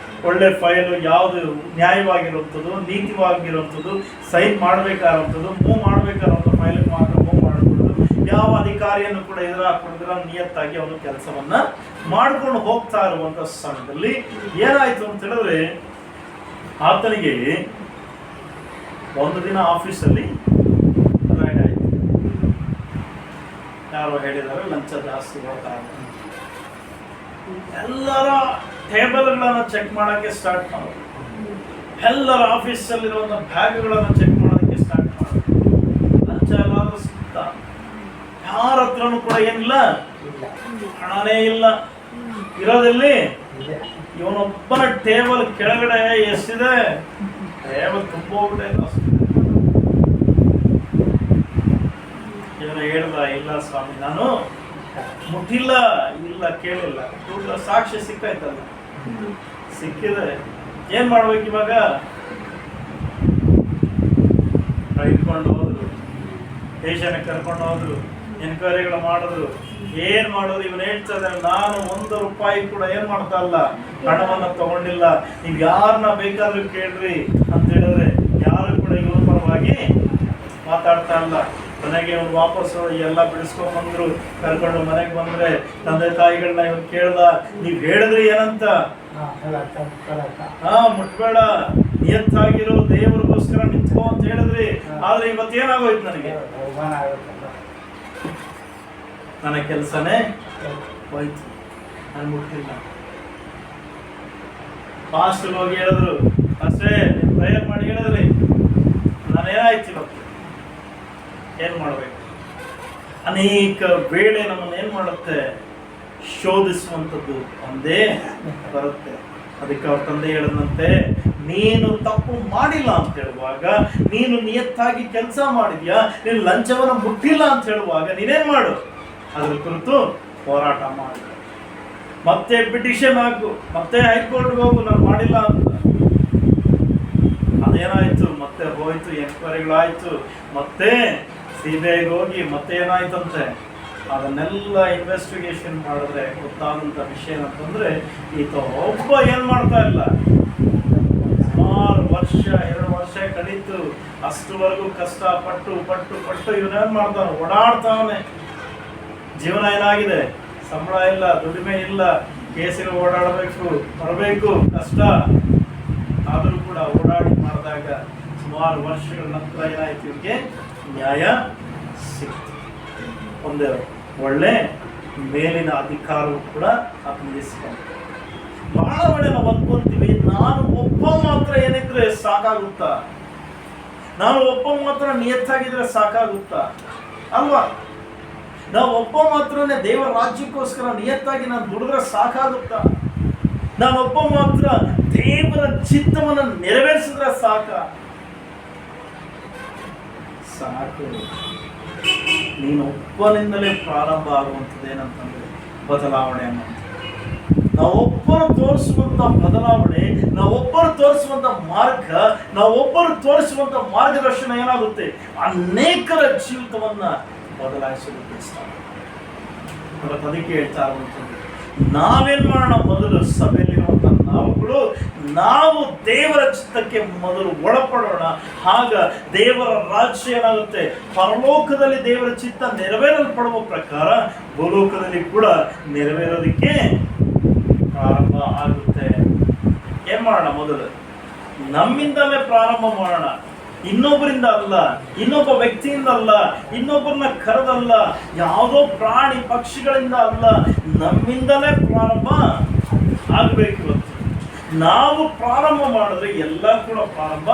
ಒಳ್ಳೆ ಫೈಲು ಯಾವುದು ನ್ಯಾಯವಾಗಿರುವಂಥದ್ದು, ನೀತಿವಾಗಿರುವಂಥದ್ದು, ಸೈನ್ ಮಾಡಬೇಕಾದಂಥದ್ದು, ಮೂವ್ ಮಾಡಬೇಕಾದಂಥ ಫೈಲಿಗೆ ಮಾತ್ರ ಮೂವ್ ಮಾಡಿಬಿಡೋದು. ಯಾವ ಅಧಿಕಾರಿಯನ್ನು ಕೂಡ ಎದುರು ಹಾಕೊಂಡಿದ್ರೆ ನಿಯತ್ತಾಗಿ ಅವನು ಕೆಲಸವನ್ನ ಮಾಡ್ಕೊಂಡು ಹೋಗ್ತಾ ಇರುವಂತ ಸಮಯದಲ್ಲಿ ಏನಾಯ್ತು ಅಂತ ಹೇಳಿದ್ರೆ ಆತನಿಗೆ ಒಂದು ದಿನ ಆಫೀಸಲ್ಲಿ ರೈಡ್ ಆಯ್ತು. ಯಾರೋ ಹೇಳಿದಾರೆ ಲಂಚ ಜಾಸ್ತಿ ಹೋಗ್ತಾ ಇದೆ. ಎಲ್ಲರ ಟೇಬಲ್ಗಳನ್ನು ಚೆಕ್ ಮಾಡೋಕ್ಕೆ ಸ್ಟಾರ್ಟ್ ಮಾಡೋದು, ಎಲ್ಲರ ಆಫೀಸಲ್ಲಿರುವಂಥ ಬ್ಯಾಗ್ಗಳನ್ನು ಚೆಕ್ ಮಾಡೋದಕ್ಕೆ ಸ್ಟಾರ್ಟ್ ಮಾಡೋದು. ಲಂಚ ಎಲ್ಲಾದ್ರೂ ಸಿಗ್ತಾ? ಯಾರ ಹತ್ರನೂ ಕೂಡ ಏನಿಲ್ಲ, ಹಣನೇ ಇಲ್ಲ. ಇರೋದಲ್ಲಿ ಇವನೊಬ್ಬನ ಟೇಬಲ್ ಕೆಳಗಡೆ ಎಷ್ಟಿದೆ, ಟೇಬಲ್ ತುಂಬ ಹೋಗ್ಬಿಟ್ಟೆ. ಇವನು ಹೇಳ್ದ, ಇಲ್ಲ ಸ್ವಾಮಿ ನಾನು ಮುಟ್ಟಿಲ್ಲ, ಇಲ್ಲ ಕೇಳಿಲ್ಲ. ಸಾಕ್ಷಿ ಸಿಕ್ಕಾಯ್ತಲ್ಲ, ಸಿಕ್ಕಿದೆ, ಏನ್ ಮಾಡ್ಬೇಕು ಇವಾಗ? ಇಟ್ಕೊಂಡು ಹೋದ್ರು, ಸ್ಟೇಷನ್ಗೆ ಕರ್ಕೊಂಡು ಹೋದ್ರು, ಎನ್ಕ್ವೈರಿಗಳು ಮಾಡಿದ್ರು. ಏನ್ ಮಾಡೋದು? ಇವನು ಹೇಳ್ತದೆ, ನಾನು 1 ರೂಪಾಯಿ ಕೂಡ ಏನ್ ಮಾಡ್ತಾ ಇಲ್ಲ, ಹಣವನ್ನ ತಗೊಂಡಿಲ್ಲ, ನೀವ್ ಯಾರನ್ನ ಬೇಕಾದ್ರೂ ಕೇಳ್ರಿ ಅಂತ ಹೇಳಿದ್ರೆ ಯಾರು ಕೂಡ ಇವನ ಪರವಾಗಿ ಮಾತಾಡ್ತಾ ಇಲ್ಲ. ಮನೆಗೆ ಅವ್ರು ವಾಪಸ್ ಎಲ್ಲ ಬಿಡಿಸ್ಕೊಂಡ್ ಬಂದ್ರು, ಕರ್ಕೊಂಡು ಮನೆಗೆ ಬಂದ್ರೆ ತಂದೆ ತಾಯಿಗಳನ್ನ ಇವ್ನು ಕೇಳ್ದ, ನೀವ್ ಹೇಳಿದ್ರಿ ಏನಂತ? ಮುಟ್ಬೇಡ, ನಿಯತ್ತಾಗಿರೋ, ದೇವರಿಗೋಸ್ಕರ ನಿಂತ್ಕೋ ಅಂತ ಹೇಳಿದ್ರಿ. ಆದ್ರೆ ಇವತ್ತೇನಾಗೋಯ್ತು, ನನಗೆ ನನ್ನ ಕೆಲಸನೇ ಹೋಯ್ತು, ನಾನು ಮುಟ್ಟಿಲ್ಲ. ಪಾಸ್ಟರ್ ಹೋಗಿ ಹೇಳಿದ್ರು, ಅಷ್ಟೇ ಪ್ರಯತ್ನ ಮಾಡಿ ಹೇಳಿದ್ರಿ, ನಾನೇನಾಯ್ತು ಇವತ್ತು ಏನ್ ಮಾಡ್ಬೇಕು? ಅನೇಕ ವೇಳೆ ನಮ್ಮನ್ನು ಏನ್ ಮಾಡುತ್ತೆ, ಶೋಧಿಸುವಂಥದ್ದು ಒಂದೇ ಬರುತ್ತೆ. ಅದಕ್ಕೆ ಅವ್ರ ತಂದೆ ಹೇಳಿದಂತೆ, ನೀನು ತಪ್ಪು ಮಾಡಿಲ್ಲ ಅಂತ ಹೇಳುವಾಗ, ನೀನು ನಿಯತ್ತಾಗಿ ಕೆಲಸ ಮಾಡಿದ್ಯಾ, ನೀನು ಲಂಚವನ್ನ ಮುಟ್ಟಿಲ್ಲ ಅಂತ ಹೇಳುವಾಗ ನೀನೇನ್ ಮಾಡು, ಅದ್ರ ಕುರಿತು ಹೋರಾಟ ಮಾಡು. ಮತ್ತೆ ಪಿಟಿಷನ್ ಹಾಕು, ಮತ್ತೆ ಹೈಕೋರ್ಟ್ಗೆ ಹೋಗು, ನಾನು ಮಾಡಿಲ್ಲ ಅಂತ. ಅದೇನಾಯ್ತು, ಮತ್ತೆ ಹೋಯ್ತು, ಎನ್ಕ್ವೈರಿಗಳಾಯ್ತು, ಮತ್ತೆ ಸಿಬಿಐಗೆ ಹೋಗಿ ಮತ್ತೆ ಏನಾಯ್ತಂತೆ, ಅದನ್ನೆಲ್ಲ ಇನ್ವೆಸ್ಟಿಗೇಷನ್ ಮಾಡಿದ್ರೆ ಗೊತ್ತಾದಂಥ ವಿಷಯ ಅಂತಂದ್ರೆ ಈತ ಒಬ್ಬ ಏನ್ ಮಾಡ್ತಾ ಇಲ್ಲ, ಸುಮಾರು 2 ವರ್ಷ ಕಳೀತು. ಅಷ್ಟುವರೆಗೂ ಕಷ್ಟ ಪಟ್ಟು ಪಟ್ಟು ಪಟ್ಟು ಇವನೇನ್ ಮಾಡ್ತಾನೆ, ಓಡಾಡ್ತಾವನೆ. ಜೀವನ ಏನಾಗಿದೆ, ಸಂಬಳ ಇಲ್ಲ, ದುಡಿಮೆ ಇಲ್ಲ, ಕೇಸಿಗೆ ಓಡಾಡಬೇಕು, ಬರಬೇಕು, ಕಷ್ಟ. ಆದರೂ ಕೂಡ ಓಡಾಡಿ ಮಾಡಿದಾಗ ಸುಮಾರು ವರ್ಷಗಳ ನಂತರ ಏನಾಯ್ತು, ಇವರಿಗೆ ನ್ಯಾಯ ಸಿಕ್ತು. ಒಂದೇ ಒಳ್ಳೆ ಮೇಲಿನ ಅಧಿಕಾರವು ಕೂಡ ಅಪನಿಸ್ಕೊಂಡು. ಬಹಳ ವೇಳೆ ನಾವು ಅಂದ್ಕೊಂತೀವಿ, ನಾನು ಒಬ್ಬ ಮಾತ್ರ ಏನಿದ್ರೆ ಸಾಕಾಗುತ್ತಾ, ನಾನು ಒಬ್ಬ ಮಾತ್ರ ನಿಯತ್ತಾಗಿದ್ರೆ ಸಾಕಾಗುತ್ತಾ ಅಲ್ವಾ? ನಾವು ಒಬ್ಬ ಮಾತ್ರನೇ ದೇವರ ರಾಜ್ಯಕ್ಕೋಸ್ಕರ ನಿಯತ್ತಾಗಿ ನಾನು ದುಡಿದ್ರೆ ಸಾಕಾಗುತ್ತಾ? ನಾನೊಬ್ಬ ಮಾತ್ರ ದೇವರ ಚಿತ್ತವನ್ನು ನೆರವೇರಿಸಿದ್ರೆ ಸಾಕು. ನೀನು ಒಬ್ಬನಿಂದಲೇ ಪ್ರಾರಂಭ ಆಗುವಂಥದ್ದು ಏನಂತಂದ್ರೆ ಬದಲಾವಣೆ ಅನ್ನೋದು. ನಾವೊಬ್ಬರು ತೋರಿಸುವಂತ ಬದಲಾವಣೆ, ನಾವೊಬ್ಬರು ತೋರಿಸುವಂತ ಮಾರ್ಗ, ನಾವೊಬ್ಬರು ತೋರಿಸುವಂತ ಮಾರ್ಗದರ್ಶನ ಏನಾಗುತ್ತೆ, ಅನೇಕರ ಜೀವಿತವನ್ನ ಬದಲಾಯಿಸಲಿಕ್ಕೆ ಅದಕ್ಕೆ ಹೇಳ್ತಾ ಇರುವಂಥದ್ದು. ನಾವೇನ್ ಮಾಡೋಣ, ಮೊದಲು ಸಭೆಯಲ್ಲಿರುವಂತ ನಾವುಗಳು ನಾವು ದೇವರ ಚಿತ್ತಕ್ಕೆ ಮೊದಲು ಒಳಪಡೋಣ. ಆಗ ದೇವರ ರಾಜ್ಯ ಏನಾಗುತ್ತೆ, ಪರಲೋಕದಲ್ಲಿ ದೇವರ ಚಿತ್ತ ನೆರವೇರಲ್ಪಡುವ ಪ್ರಕಾರ ಭೂಲೋಕದಲ್ಲಿ ಕೂಡ ನೆರವೇರೋದಕ್ಕೆ ಪ್ರಾರಂಭ ಆಗುತ್ತೆ. ಏನ್ ಮಾಡೋಣ, ಮೊದಲು ನಮ್ಮಿಂದಲೇ ಪ್ರಾರಂಭ ಮಾಡೋಣ. ಇನ್ನೊಬ್ಬರಿಂದ ಅಲ್ಲ, ಇನ್ನೊಬ್ಬ ವ್ಯಕ್ತಿಯಿಂದ ಅಲ್ಲ, ಇನ್ನೊಬ್ಬರನ್ನ ಕರೆದಲ್ಲ, ಯಾವುದೋ ಪ್ರಾಣಿ ಪಕ್ಷಿಗಳಿಂದ ಅಲ್ಲ, ನಮ್ಮಿಂದಲೇ ಪ್ರಾರಂಭ ಆಗ್ಬೇಕು. ಇವತ್ತು ನಾವು ಪ್ರಾರಂಭ ಮಾಡಿದ್ರೆ ಎಲ್ಲ ಕೂಡ ಪ್ರಾರಂಭ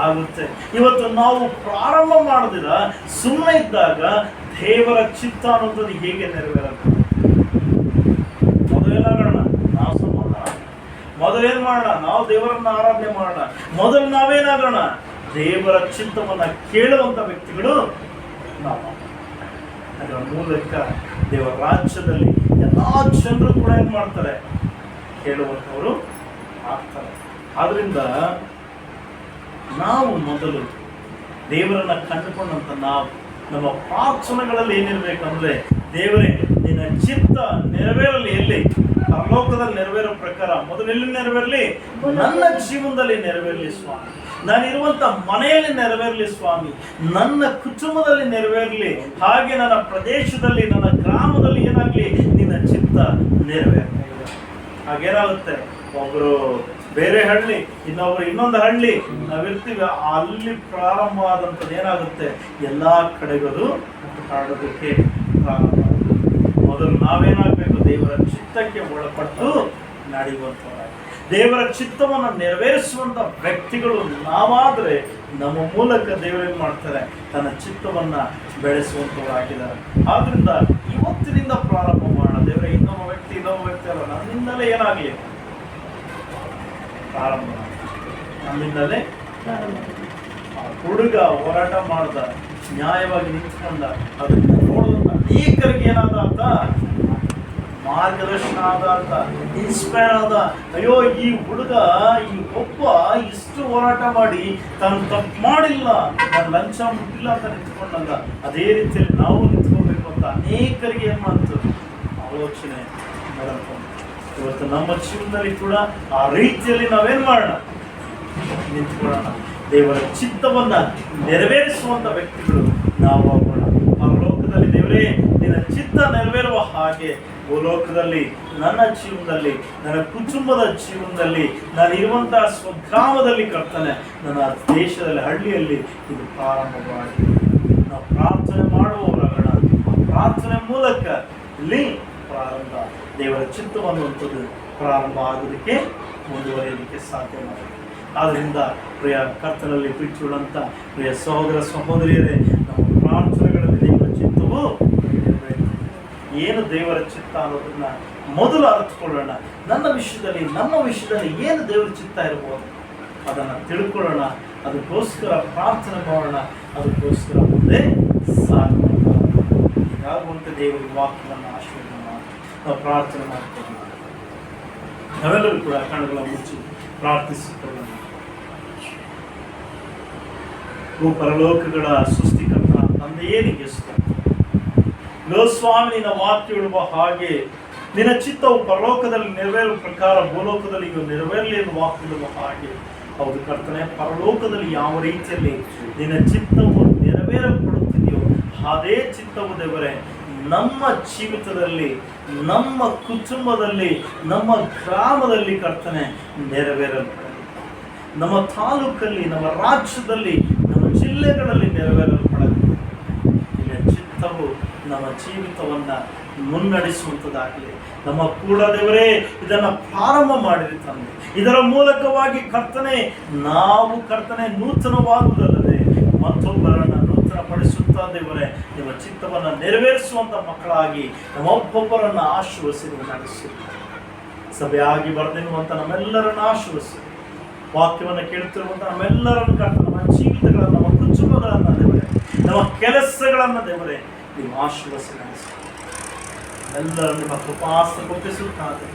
ಆಗುತ್ತೆ. ಇವತ್ತು ನಾವು ಪ್ರಾರಂಭ ಮಾಡಿದಿರ ಸುಮ್ಮನೆ ಇದ್ದಾಗ ದೇವರ ಚಿತ್ತ ಅನ್ನೋದು ಹೇಗೆ ನೆರವೇರುತ್ತೆ? ಮೊದಲೇನಾಗೋಣ, ನಾವು ಸಮಾಧಾನ ಮೊದಲೇನ್ ಮಾಡೋಣ? ನಾವು ದೇವರನ್ನ ಆರಾಧನೆ ಮಾಡೋಣ. ಮೊದಲು ನಾವೇನಾಗೋಣ? ದೇವರ ಚಿತ್ತವನ್ನ ಕೇಳುವಂತ ವ್ಯಕ್ತಿಗಳು ನಾವು. ಅದರ ಮೂಲಕ ದೇವರ ರಾಜ್ಯದಲ್ಲಿ ಎಲ್ಲಾ ಜನರು ಕೂಡ ಏನ್ ಮಾಡ್ತಾರೆ? ಕೇಳುವಂತವರು ಆಗ್ತಾರೆ. ಆದ್ರಿಂದ ನಾವು ಮೊದಲು ದೇವರನ್ನ ಕಂಡುಕೊಂಡಂತ ನಾವು ನಮ್ಮ ಪ್ರಾರ್ಥನೆಗಳಲ್ಲಿ ಏನಿರ್ಬೇಕಂದ್ರೆ, ದೇವರೇ ನಿನ್ನ ಚಿತ್ತ ನೆರವೇರಲಿ. ಎಲ್ಲಿ? ಪರಲೋಕದಲ್ಲಿ ನೆರವೇರೋ ಪ್ರಕಾರ ಮೊದಲು ಎಲ್ಲಿ ನೆರವೇರಲಿ? ನನ್ನ ಜೀವನದಲ್ಲಿ ನೆರವೇರಲಿ ಸ್ವಾಮಿ. ನಾನಿರುವಂತ ಮನೆಯಲ್ಲಿ ನೆರವೇರಲಿ ಸ್ವಾಮಿ. ನನ್ನ ಕುಟುಂಬದಲ್ಲಿ ನೆರವೇರಲಿ. ಹಾಗೆ ನನ್ನ ಪ್ರದೇಶದಲ್ಲಿ, ನನ್ನ ಗ್ರಾಮದಲ್ಲಿ ಏನಾಗ್ಲಿ? ನಿನ್ನ ಚಿತ್ತ ನೆರವೇರಲಿ. ಹಾಗೇನಾಗುತ್ತೆ? ಒಬ್ರು ಬೇರೆ ಹಳ್ಳಿ, ಇನ್ನೊಬ್ರು ಇನ್ನೊಂದು ಹಳ್ಳಿ ನಾವಿರ್ತೀವಿ, ಅಲ್ಲಿ ಪ್ರಾರಂಭ ಆದಂಥದ್ದು ಏನಾಗುತ್ತೆ? ಎಲ್ಲಾ ಕಡೆಗಳು ಹರಡೋದಕ್ಕೆ ಪ್ರಾರಂಭ. ಮೊದಲು ನಾವೇನಾಗಬೇಕು? ದೇವರ ಚಿತ್ತಕ್ಕೆ ಒಳಪಟ್ಟು ನಡೆಯುವಂಥವ್ರು, ದೇವರ ಚಿತ್ತವನ್ನು ನೆರವೇರಿಸುವಂತ ವ್ಯಕ್ತಿಗಳು ನಾವಾದ್ರೆ ನಮ್ಮ ಮೂಲಕ ದೇವರೇನ್ ಮಾಡ್ತಾರೆ? ತನ್ನ ಚಿತ್ತವನ್ನ ಬೆಳೆಸುವಂತವರಾಗಿದ್ದಾರೆ. ಆದ್ರಿಂದ ಇವತ್ತಿನಿಂದ ಪ್ರಾರಂಭ ಮಾಡೋಣ. ದೇವರೇ ಇನ್ನೊಬ್ಬ ವ್ಯಕ್ತಿ ಅಲ್ಲ, ನನ್ನಿಂದಲೇ ಏನಾಗಲಿ? ಪ್ರಾರಂಭ. ನಮ್ಮಿಂದಲೇ ಹುಡುಗ ಹೋರಾಟ ಮಾಡ್ದ, ನ್ಯಾಯವಾಗಿ ನಿಂತ್ಕೊಂಡ, ಅದನ್ನ ನೋಡಿದಂತ ಅನೇಕರಿಗೆ ಏನಾದ ಅಂತ ಮಾರ್ಗದರ್ಶನ ಆದ ಅಂತ, ಇನ್ಸ್ಪೈರ್ ಆದ. ಅಯ್ಯೋ, ಈ ಹುಡುಗ, ಈ ಒಬ್ಬ ಇಷ್ಟು ಹೋರಾಟ ಮಾಡಿ ತಾನು ತಪ್ಪು ಮಾಡಿಲ್ಲ, ನಾನು ಲಂಚ ಮುಟ್ಟಿಲ್ಲ ಅಂತ ನಿಂತ್ಕೊಂಡಲ್ಲ, ಅದೇ ರೀತಿಯಲ್ಲಿ ನಾವು ನಿಂತ್ಕೋಬೇಕು ಅಂತ ಅನೇಕರಿಗೆ ಏನ್ ಮಾಡ್ತು? ಆಲೋಚನೆ ಬರುತ್ತೆ. ಇವತ್ತು ನಮ್ಮ ಜೀವನದಲ್ಲಿ ಕೂಡ ಆ ರೀತಿಯಲ್ಲಿ ನಾವೇನ್ ಮಾಡೋಣ? ನಿಂತ್ಕೊಳ್ಳೋಣ. ದೇವರ ಚಿತ್ತವನ್ನ ನೆರವೇರಿಸುವಂತ ವ್ಯಕ್ತಿಗಳು ನಾವು ಆಗೋಣ. ಪರಲೋಕದಲ್ಲಿ ದೇವರೇ ನಿನ್ನ ಚಿತ್ತ ನೆರವೇರುವ ಹಾಗೆ ಭೂಲೋಕದಲ್ಲಿ ನನ್ನ ಜೀವನದಲ್ಲಿ, ನನ್ನ ಕುಟುಂಬದ ಜೀವನದಲ್ಲಿ, ನಾನು ಇರುವಂತಹ ಸ್ವಗ್ರಾಮದಲ್ಲಿ ಕರ್ತನೆ, ನನ್ನ ದೇಶದಲ್ಲಿ, ಹಳ್ಳಿಯಲ್ಲಿ ಇದು ಪ್ರಾರಂಭವಾಗಿ ನಾವು ಪ್ರಾರ್ಥನೆ ಮಾಡುವವರಾಗೋಣ. ಪ್ರಾರ್ಥನೆ ಮೂಲಕ ಇಲ್ಲಿ ಪ್ರಾರಂಭ, ದೇವರ ಚಿತ್ತವನ್ನುವಂಥದ್ದು ಪ್ರಾರಂಭ ಆಗೋದಕ್ಕೆ, ಮುಂದುವರಿಯೋದಕ್ಕೆ ಸಾಧ್ಯ ಮಾಡಿ. ಆದ್ರಿಂದ ಪ್ರಿಯ ಕರ್ತನಲ್ಲಿ ಪ್ರೀತಿಯುಳ್ಳಂತ ಪ್ರಿಯ ಸಹೋದರ ಸಹೋದರಿಯರೇ, ನಮ್ಮ ಪ್ರಾರ್ಥನೆಗಳಲ್ಲಿ ದೇವರ ಚಿತ್ತವು ಏನು ದೇವರ ಚಿತ್ತ ಅನ್ನೋದನ್ನ ಮೊದಲು ಅರ್ಥಕೊಳ್ಳೋಣ. ನನ್ನ ವಿಷಯದಲ್ಲಿ, ನಮ್ಮ ವಿಷಯದಲ್ಲಿ ಏನು ದೇವರ ಚಿತ್ತ ಇರ್ಬೋದು ಅದನ್ನ ತಿಳ್ಕೊಳ್ಳೋಣ. ಅದಕ್ಕೋಸ್ಕರ ಪ್ರಾರ್ಥನೆ ಮಾಡೋಣ. ಅದಕ್ಕೋಸ್ಕರ ಮುಂದೆ ಸಾಗೋಣ. ಹೀಗಾಗುವಂತ ದೇವರ ವಾಕ್ಯವನ್ನು ಆಶೀರ್ವಾದ ಮಾಡಿ ನಾವು ಪ್ರಾರ್ಥನೆ ಮಾಡ್ಕೊಳ್ಳೋಣ. ನಾವೆಲ್ಲರೂ ಕೂಡ ಕಣ್ಣುಗಳ ಮುಚ್ಚಿ ಪ್ರಾರ್ಥಿಸಿಕೊಳ್ಳೋಣ. ಪರಲೋಕಗಳ ಸೃಷ್ಟಿಕರ್ತ ತಂದೆಯೇ ನಿಮಗೆ ಸ್ವಾಮಿ, ನಿನ್ನ ವಾಕ್ಯ ಹೇಳುವ ಹಾಗೆ ನಿನ್ನ ಚಿತ್ತವು ಪರಲೋಕದಲ್ಲಿ ನೆರವೇರುವ ಪ್ರಕಾರ ಭೂಲೋಕದಲ್ಲಿ ಈಗ ನೆರವೇರಲಿ ಎಂದು ವಾಕ್ಯ ಹೇಳುವ ಹಾಗೆ, ಹೌದು ಕರ್ತನೆ, ಪರಲೋಕದಲ್ಲಿ ಯಾವ ರೀತಿಯಲ್ಲಿ ನಿನ್ನ ಚಿತ್ತವು ನೆರವೇರಲ್ಪಡುತ್ತಿದೆಯೋ ಅದೇ ಚಿತ್ತವು ದೇವರೇ ನಮ್ಮ ಜೀವಿತದಲ್ಲಿ, ನಮ್ಮ ಕುಟುಂಬದಲ್ಲಿ, ನಮ್ಮ ಗ್ರಾಮದಲ್ಲಿ ಕರ್ತನೆ ನೆರವೇರಲ್ಪಡಲಿ. ನಮ್ಮ ತಾಲೂಕಲ್ಲಿ, ನಮ್ಮ ರಾಜ್ಯದಲ್ಲಿ, ನಮ್ಮ ಜಿಲ್ಲೆಗಳಲ್ಲಿ ನೆರವೇರಲ್ಪಡಲಿ. ನಿನ್ನ ಚಿತ್ತವು ನಮ್ಮ ಜೀವಿತವನ್ನ ಮುನ್ನಡೆಸುವಂಥದ್ದಾಗಲಿ. ನಮ್ಮ ಕೂಡ ದೇವರೇ ಇದನ್ನ ಪ್ರಾರಂಭ ಮಾಡಿರಿ ತಂದೆ. ಇದರ ಮೂಲಕವಾಗಿ ಕರ್ತನೆ, ನಾವು ಕರ್ತನೆ ನೂತನವಾಗುವುದಲ್ಲದೆ ಮತ್ತೊಬ್ಬರನ್ನ ನೂತನಪಡಿಸುತ್ತಾ ದೇವರೇ ನಿಮ್ಮ ಚಿತ್ತವನ್ನ ನೆರವೇರಿಸುವಂತ ಮಕ್ಕಳಾಗಿ ನಮ್ಮೊಬ್ಬೊಬ್ಬರನ್ನ ಆಶೀರ್ವದಿಸಿ ನಡೆಸಿ. ಸಭೆಯಾಗಿ ಬರೆದಿರುವಂತ ನಮ್ಮೆಲ್ಲರನ್ನ ಆಶೀರ್ವದಿಸಿ. ವಾಕ್ಯವನ್ನು ಕೇಳುತ್ತಿರುವಂತ ನಮ್ಮೆಲ್ಲರನ್ನು ಕರ್ತನೆ, ನಮ್ಮ ಜೀವಿತಗಳನ್ನ, ನಮ್ಮ ಕುಟುಂಬಗಳನ್ನ ದೇವರೇ, ನಮ್ಮ ಕೆಲಸಗಳನ್ನ ದೇವರೇ ನೀವು ಆಶೀರ್ವದಿಸಿ ನಡೆಸಿ. ಎಲ್ಲರನ್ನು ನಿಮ್ಮ ಕೃಪಾಸನಕ್ಕೆ ಒಪ್ಪಿಸುತ್ತಾರೆ.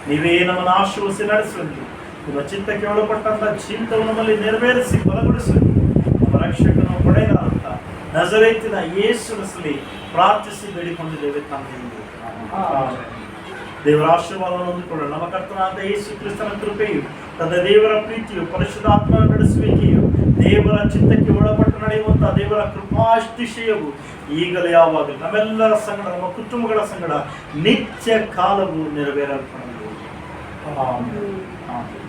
ನೀವೇ ನಮ್ಮನ್ನು ಆಶೀರ್ವದಿಸಿ ನಡೆಸುವಂತೆ ನಿಮ್ಮ ಚಿತ್ತಕ್ಕೆ ಒಳಪಟ್ಟಂತ ಜೀವಿತವನ್ನು ನಮ್ಮಲ್ಲಿ ನೆರವೇರಿಸಿ ಬಲಗೊಳಿಸುವಂತೆ ನಮ್ಮ ರಕ್ಷಕನ ಪಡೆಯಲಾದಂತ ನಜರೇತಿನ ಯೇಸುವಿನಲ್ಲಿ ಪ್ರಾರ್ಥಿಸಿ ಬೇಡಿಕೊಂಡಿದ್ದೇವೆ ತಂದೆ. ದೇವರ ಆಶೀರ್ವಾದವನ್ನು ಹೊಂದಿಕೊಳ್ಳೋಣ. ನಮ್ಮ ಕರ್ತನಾದ ಯೇಸು ಕ್ರಿಸ್ತನ ಕೃಪೆಯು, ತಂದೆ ದೇವರ ಪ್ರೀತಿಯು, ಪರಿಶುದ್ಧಾತ್ಮನ ನಡೆಸುವಿಕೆಯು, ದೇವರ ಚಿತ್ತಕ್ಕೆ ಒಳಪಟ್ಟು ನಡೆಯುವಂತಹ ದೇವರ ಕೃಪಾತಿಶಯವು ಈಗಲೇ ಯಾವಾಗಲೂ ನಮ್ಮೆಲ್ಲರ ಸಂಗಡ, ನಮ್ಮ ಕುಟುಂಬಗಳ ಸಂಗಡ ನಿತ್ಯ ಕಾಲವು ನೆರವೇರಲ್ಪಡಲಿ. ಆಮೆನ್. ಆಮೆನ್.